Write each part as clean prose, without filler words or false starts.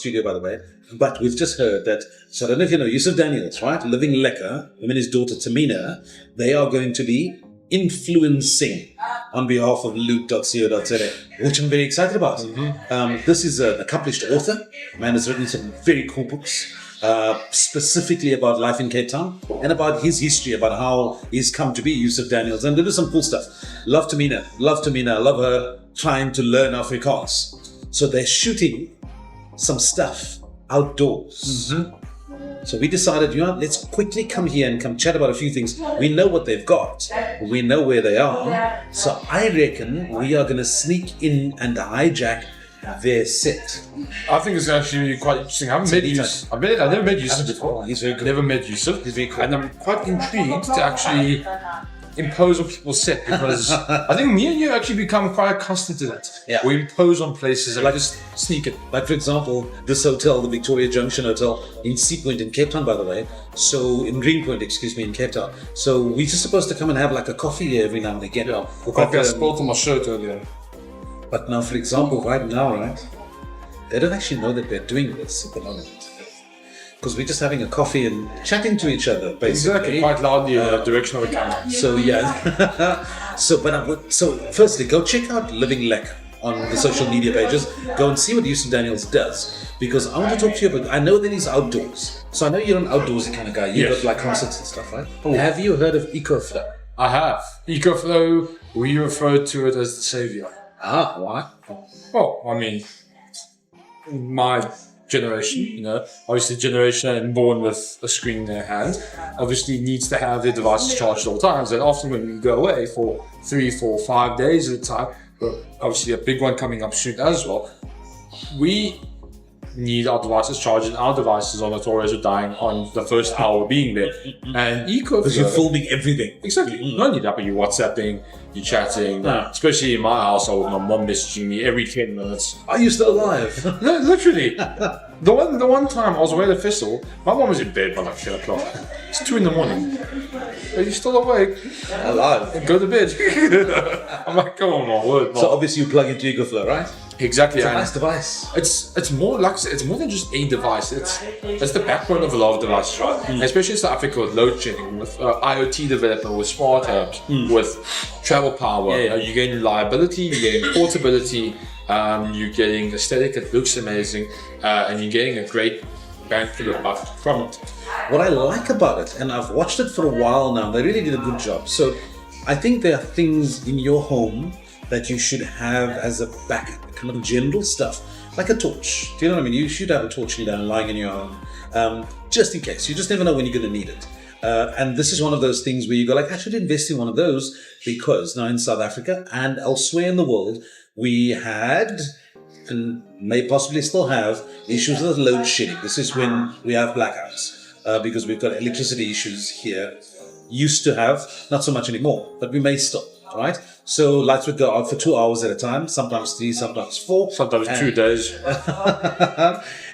studio, by the way, but we've just heard that, so I don't know if you know, Yusuf Daniels, right? Living Lekker, him and his daughter Tamina, they are going to be influencing on behalf of loot.co.za, which I'm very excited about. This is an accomplished author. Man has written some very cool books, specifically about life in Cape Town and about his history, about how he's come to be Yusuf Daniels, and they do some cool stuff. Love Tamina, love her trying to learn Afrikaans. So they're shooting some stuff outdoors. So we decided, let's quickly come here and come chat about a few things. We know what they've got. We know where they are. So I reckon we are going to sneak in and hijack their set. I think it's actually quite interesting. I've never met Yusuf before. He's very good. Never met Yusuf. He's very cool. And I'm quite intrigued to actually impose on people's set, because I think me and you actually become quite accustomed to that. Yeah. We impose on places and just sneak it. Like, for example, this hotel, the Victoria Junction Hotel in Sea Point in Cape Town, by the way. So, in Greenpoint, in Cape Town. So, we're just supposed to come and have like a coffee here every now and again. Yeah. Coffee I spilled on my shirt earlier. But now, for example, right now, they don't actually know that we're doing this at the moment. Because we're just having a coffee and chatting to each other, basically. Exactly, quite loudly in the direction of the camera. So, yeah. So, firstly, go check out Living Lekker on the social media pages. Go and see what Yusuf Daniels does. Because I want to talk to you about, I know that he's outdoors. So I know you're an outdoorsy kind of guy. You got like concerts and stuff, right? Oh. Have you heard of Ecoflow? I have. Ecoflow, we refer to it as the savior. Ah, why? Well, I mean, my generation, obviously generation born with a screen in their hand, obviously needs to have their devices charged at all times. And often when we go away for 3, 4, 5 days at a time, but obviously a big one coming up soon as well, we need our devices charged, and our devices are notorious for dying on the first hour being there. And Ecoflow, because you're filming everything. Exactly. Not only that, but you're WhatsApping, you're chatting. Especially in my household, my mom messaging me every 10 minutes. Are you still alive? No, literally. The one time I was away at the festival, my mom was in bed by like 10 o'clock. It's 2 a.m. Are you still awake? Alive. Go to bed. I'm like, come on, my word, Mom. So obviously you plug into Ecoflow, right? Exactly. It's a nice device. It's more like, it's more than just a device. It's the backbone of a lot of devices, right? Especially in South Africa with load shedding, with IoT development, with smart hubs, with travel power. You're getting reliability, you're getting portability, you're getting aesthetic that looks amazing, and you're getting a great bang for the buck from it. What I like about it, and I've watched it for a while now, they really did a good job. So I think there are things in your home that you should have as a backup, kind of general stuff, like a torch. Do you know what I mean? You should have a torch lying in your home, just in case. You just never know when you're going to need it. And this is one of those things where you go like, I should invest in one of those, because now in South Africa and elsewhere in the world, we had and may possibly still have issues with load shedding. This is when we have blackouts, because we've got electricity issues here. Used to have, not so much anymore, but we may still. Right? So lights would go out for 2 hours at a time, sometimes 3, sometimes 4. Sometimes 2 days.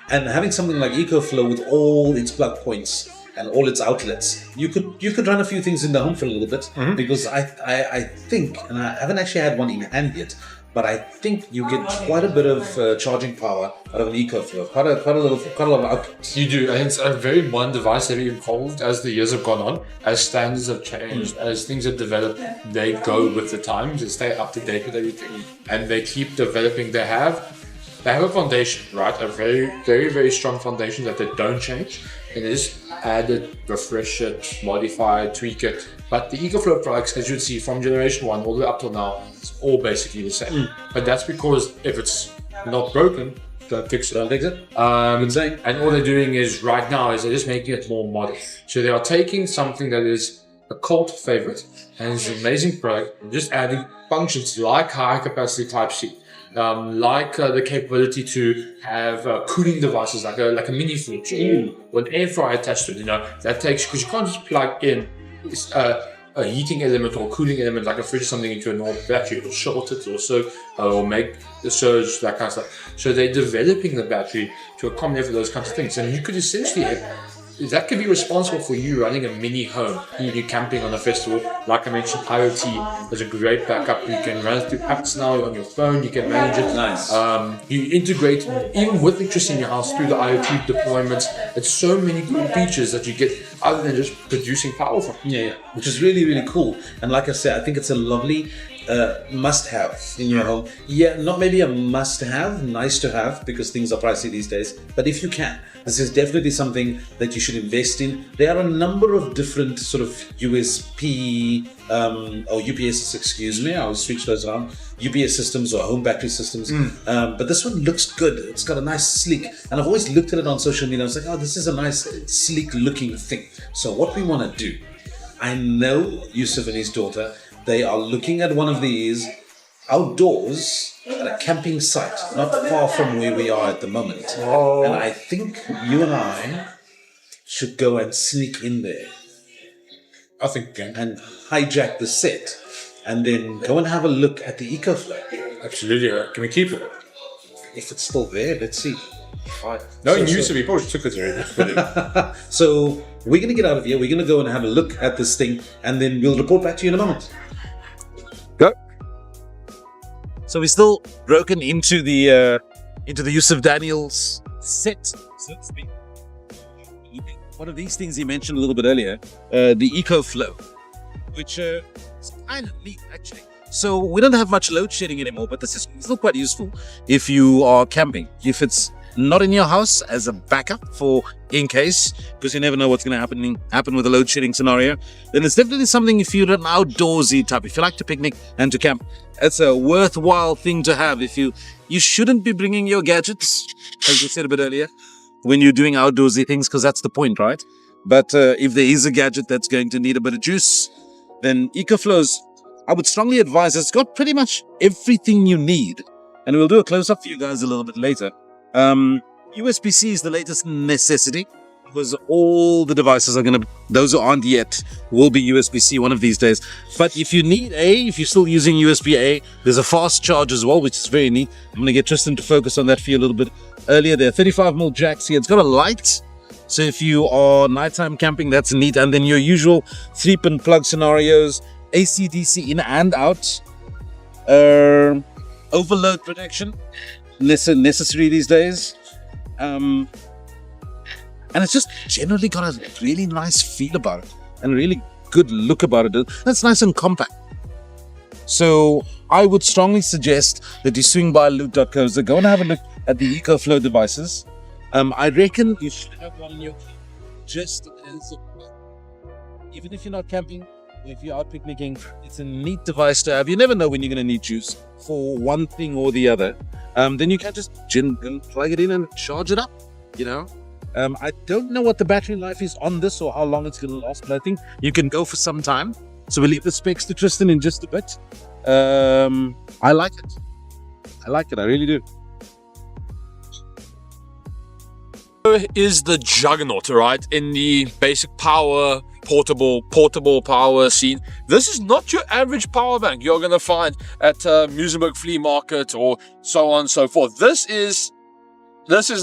And having something like Ecoflow with all its plug points and all its outlets, you could run a few things in the home for a little bit, because I think, and I haven't actually had one in hand yet, but I think you get quite a bit of charging power out of an Ecoflow, quite a lot of outlets. You do, and it's a very modern device that evolved as the years have gone on, as standards have changed, as things have developed. They go with the times, they stay up to date with everything, and they keep developing. They have a foundation, right? A very, very, very strong foundation that they don't change. It is added, refresh it, modify it, tweak it. But the Ecoflow products, as you'd see from generation 1 all the way up till now, it's all basically the same. But that's because if it's not broken, don't fix it. And all they're doing is right now is they're just making it more modern. So they are taking something that is a cult favorite and it's an amazing product and just adding functions like high capacity Type-C. Like the capability to have cooling devices, like a mini fridge with an air fryer attached to it. That takes, because you can't just plug in a heating element or cooling element like a fridge or something into a normal battery. It'll short it or make the surge, that kind of stuff. So they're developing the battery to accommodate for those kinds of things. And you could essentially that could be responsible for you running a mini home. You're camping on a festival. Like I mentioned, IoT is a great backup. You can run it through apps now on your phone. You can manage it. Nice. You integrate even with electricity in your house through the IoT deployments. It's so many cool features that you get other than just producing power from. Yeah, which is really, really cool. And like I said, I think it's a lovely must-have in your home. Yeah, not maybe a must-have, nice to have, because things are pricey these days. But if you can, this is definitely something that you should invest in. There are a number of different sort of USP or UPS, excuse me, I will switch those around. UPS systems or home battery systems. But this one looks good. It's got a nice sleek, and I've always looked at it on social media. I was like, oh, this is a nice sleek looking thing. So what we want to do, I know Yusuf and his daughter, they are looking at one of these outdoors at a camping site, not far from where we are at the moment. And I think you and I should go and sneak in there. I think again. And hijack the set, and then go and have a look at the Ecoflow. Absolutely. Can we keep it? If it's still there, let's see. No, it used to be. Probably took it already. So we're going to get out of here. We're going to go and have a look at this thing, and then we'll report back to you in a moment. Go. So we're still broken into the Yusuf Daniels set, so to speak. One of these things he mentioned a little bit earlier, the Ecoflow, which is kind of neat actually. So we don't have much load shedding anymore, but this is still quite useful if you are camping. If it's not in your house, as a backup for in case, because you never know what's going to happen with a load shedding scenario, then it's definitely something if you're an outdoorsy type, if you like to picnic and to camp, it's a worthwhile thing to have. If you shouldn't be bringing your gadgets, as we said a bit earlier, when you're doing outdoorsy things, because that's the point, right? But if there is a gadget that's going to need a bit of juice, then Ecoflow's, I would strongly advise, it's got pretty much everything you need. And we'll do a close-up for you guys a little bit later. USB-C is the latest necessity, because all the devices are going to, those who aren't yet, will be USB-C one of these days. But if you need if you're still using USB-A, there's a fast charge as well, which is very neat. I'm going to get Tristan to focus on that for you a little bit earlier. There are 35mm jacks here. It's got a light, so if you are nighttime camping, that's neat. And then your usual 3-pin plug scenarios, AC, DC in and out, overload protection, necessary these days. And it's just generally got a really nice feel about it and a really good look about it. That's nice and compact. So I would strongly suggest that you swing by loot.co.za, go and have a look at the Ecoflow devices. I reckon you should have one in your kit, just as even if you're not camping, or if you're out picnicking, it's a neat device to have. You never know when you're going to need juice for one thing or the other. Then you can just plug it in and charge it up, you know. I don't know what the battery life is on this or how long it's going to last, but I think you can go for some time. So we'll leave the specs to Tristan in just a bit. I like it. I really do. Is the juggernaut, right, in the basic power, portable power scene. This is not your average power bank you're going to find at Muizenberg Flea Market or so on and so forth. This is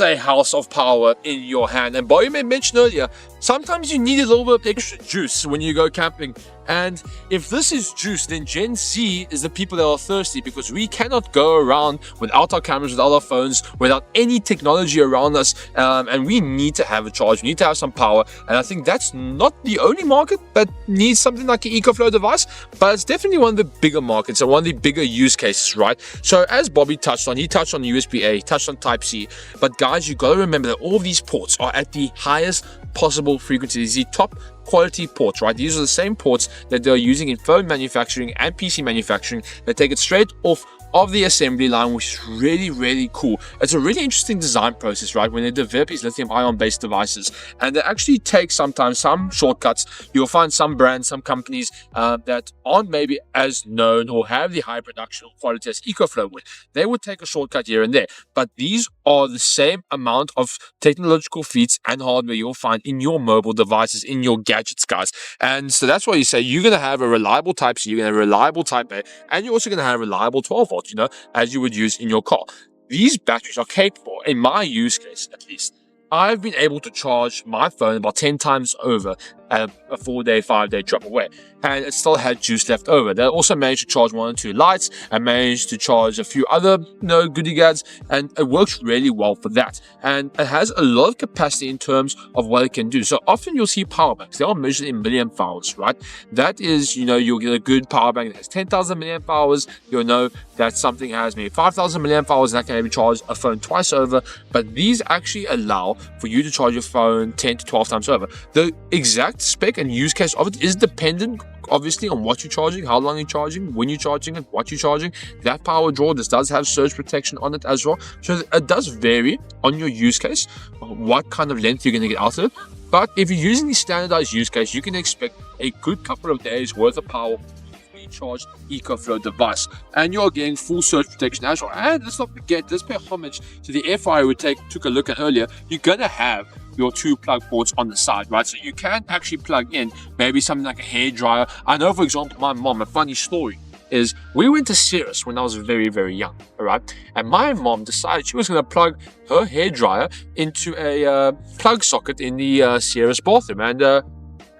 a house of power in your hand. And Boy mentioned earlier, sometimes you need a little bit of extra juice when you go camping. And if this is juice, then Gen Z is the people that are thirsty, because we cannot go around without our cameras, without our phones, without any technology around us. And we need to have a charge. We need to have some power. And I think that's not the only market that needs something like an Ecoflow device, but it's definitely one of the bigger markets and one of the bigger use cases, right? So as Bobby touched on, he touched on USB-A, he touched on Type-C. But guys, you got to remember that all these ports are at the highest possible frequencies, the top quality ports, right? These are the same ports that they're using in phone manufacturing and PC manufacturing. They take it straight off of the assembly line, which is really, really cool. It's a really interesting design process, right? When they develop these lithium-ion based devices, and they actually take sometimes some shortcuts. You'll find some brands, some companies that aren't maybe as known or have the high production quality as Ecoflow would. They would take a shortcut here and there, but these are the same amount of technological feats and hardware you'll find in your mobile devices, in your gadgets, guys. And so that's why you say you're going to have a reliable Type-C, you're going to have a reliable Type-A, and you're also going to have a reliable 12 volt, you know, as you would use in your car. These batteries are capable, in my use case at least, I've been able to charge my phone about 10 times over a 4-day, 5-day trip away, and it still had juice left over. They also managed to charge 1 or 2 lights and managed to charge a few other goodie gads, and it works really well for that. And it has a lot of capacity in terms of what it can do. So often you'll see power banks, they are measured in milliamp hours, right? That is, you'll get a good power bank that has 10,000 milliamp hours. You'll know that something has maybe 5,000 milliamp hours, and that can maybe charge a phone twice over. But these actually allow for you to charge your phone 10 to 12 times over. The exact spec and use case of it is dependent obviously on what you're charging, how long you're charging, when you're charging it, what you're charging. That power draw, this does have surge protection on it as well, so it does vary on your use case what kind of length you're going to get out of it. But if you're using the standardized use case, you can expect a good couple of days worth of power charged Ecoflow device, and you're getting full surge protection as well. And let's not forget, let's pay homage to the air fryer we took a look at earlier. You're gonna have your 2 plug ports on the side, right? So you can actually plug in maybe something like a hair dryer. I know, for example, my mom, a funny story is we went to Cirrus when I was very, very young, all right? And my mom decided she was going to plug her hair dryer into a plug socket in the Cirrus bathroom. And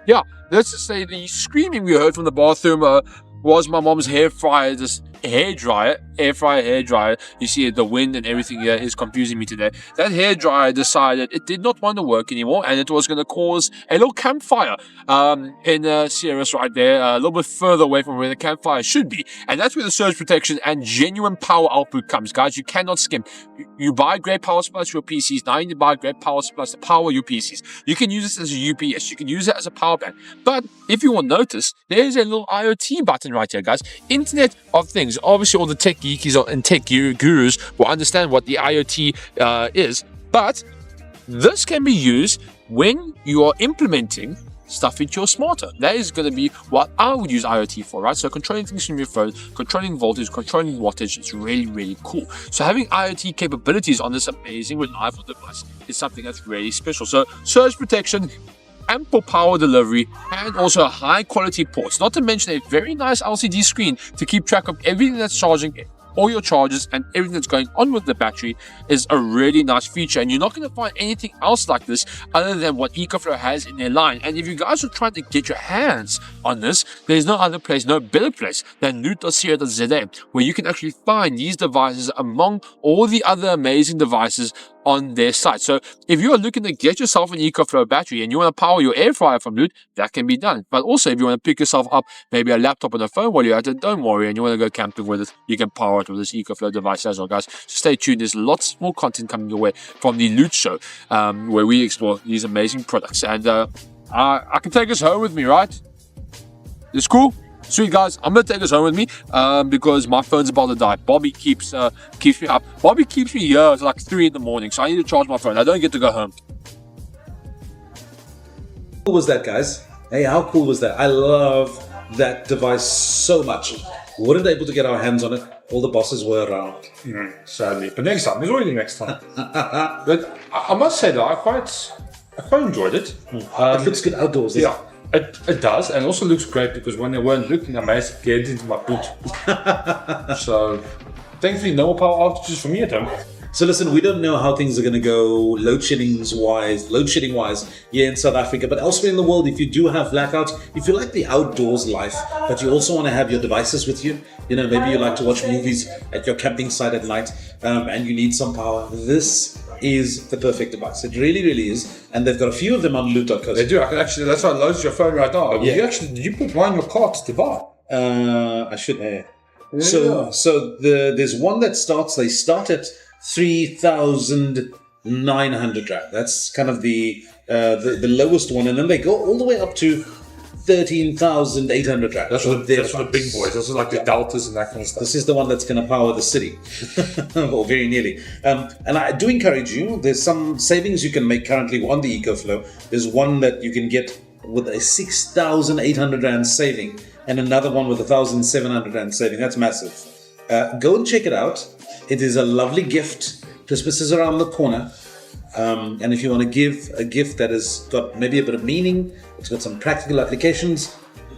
yeah, let's just say the screaming we heard from the bathroom was my mom's hair fryer, this air fryer hair dryer. You see the wind and everything here is confusing me today. That hair dryer decided it did not want to work anymore, and it was going to cause a little campfire in Cirrus right there, a little bit further away from where the campfire should be. And that's where the surge protection and genuine power output comes, guys. You cannot skimp. You buy great power supplies for your PCs. Now you need to buy great power supplies to power your PCs. You can use this as a UPS. You can use it as a power bank. But if you will notice, there's a little IoT button right here, guys. Internet of Things. Obviously, all the tech geekies and tech gurus will understand what the IoT is. But this can be used when you are implementing stuff into your smarter. That is going to be what I would use IoT for, right? So controlling things from your phone, controlling voltage, controlling wattage, it's really, really cool. So having IoT capabilities on this amazing reliable device is something that's really special. So surge protection, ample power delivery, and also high quality ports, not to mention a very nice LCD screen to keep track of everything that's charging, all your charges, and everything that's going on with the battery is a really nice feature. And you're not going to find anything else like this other than what Ecoflow has in their line. And if you guys are trying to get your hands on this, there's no other place, no better place than co.za, where you can actually find these devices among all the other amazing devices on their site. So if you are looking to get yourself an Ecoflow battery and you want to power your air fryer from Loot, that can be done. But also if you want to pick yourself up maybe a laptop and a phone while you're at it, don't worry, and you want to go camping with it, you can power it with this Ecoflow device as well, guys. So stay tuned, there's lots more content coming your way from the Loot Show, where we explore these amazing products. And I can take us home with me, right? It's cool? Sweet, guys, I'm gonna take this home with me because my phone's about to die. Bobby keeps me up. Bobby keeps me here till like 3 in the morning, so I need to charge my phone. I don't get to go home. How cool was that, guys? Hey, how cool was that? I love that device so much. We weren't able to get our hands on it. All the bosses were around. Sadly, but next time. There's always next time. But I must say that I quite enjoyed it. It looks good outdoors. Yeah. It does, and also looks great because when they weren't looking, I managed to get into my boot. So, thankfully, no more power outages for me at home. So listen, we don't know how things are going to go load shedding wise here in South Africa, but elsewhere in the world, if you do have blackouts, if you like the outdoors life, but you also want to have your devices with you, maybe you like to watch movies at your camping site at night, and you need some power, this is the perfect device. It really, really is. And they've got a few of them on loot.co. They do. I can actually, that's why I loaded your phone right now. Yeah. Did you put one in your cart to buy? I should have. Yeah. So there's one that they start at 3,900 rand. That's kind of the lowest one, and then they go all the way up to 13,800 rand. That's for the big boys. Those are like the deltas and that kind of stuff. This is the one that's going to power the city, or very nearly. And I do encourage you. There's some savings you can make currently on the Ecoflow. There's one that you can get with a 6,800 rand saving, and another one with 1,700 rand saving. That's massive. Go and check it out. It is a lovely gift. Christmas is around the corner. And if you want to give a gift that has got maybe a bit of meaning, it's got some practical applications,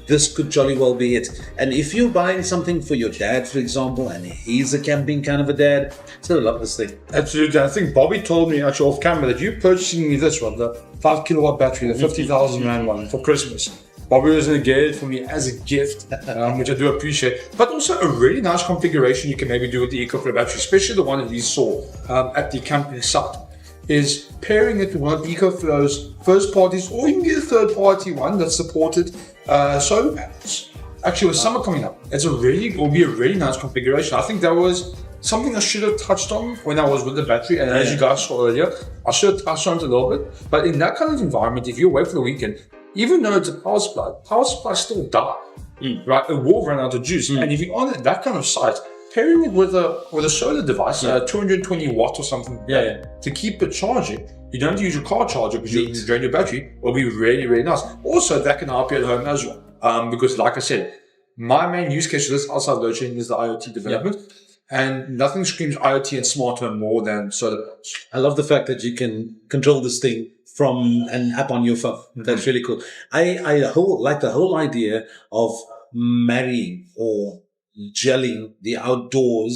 this could jolly well be it. And if you're buying something for your dad, for example, and he's a camping kind of a dad, still love this thing. Absolutely. I think Bobby told me actually off camera that you're purchasing me this one, the 5 kilowatt battery, the 50,000 Rand one for Christmas. Bobby was going to get it for me as a gift, which I do appreciate. But also a really nice configuration you can maybe do with the Ecoflow battery, especially the one that we saw at the camping site, is pairing it with one of Ecoflow's first parties, or you can get a third party one that's supported solar panels. Actually, with summer coming up, will be a really nice configuration. I think that was something I should have touched on when I was with the battery, and as you guys saw earlier, I should have touched on it a little bit. But in that kind of environment, if you're away for the weekend, even though it's a power supply still die, right? It will run out of juice. And if you're on that kind of site, pairing it with a solar device, 220 watts or something, to keep it charging. You don't have to use your car charger because you drain your battery. Will be really, really nice. Also, that can help you at home as well. Because, like I said, my main use case for this outside load shedding is the IoT development. And nothing screams IoT and smart home more than solar panels. I love the fact that you can control this thing from an app on your phone. That's really cool. I like the whole idea of marrying or gelling the outdoors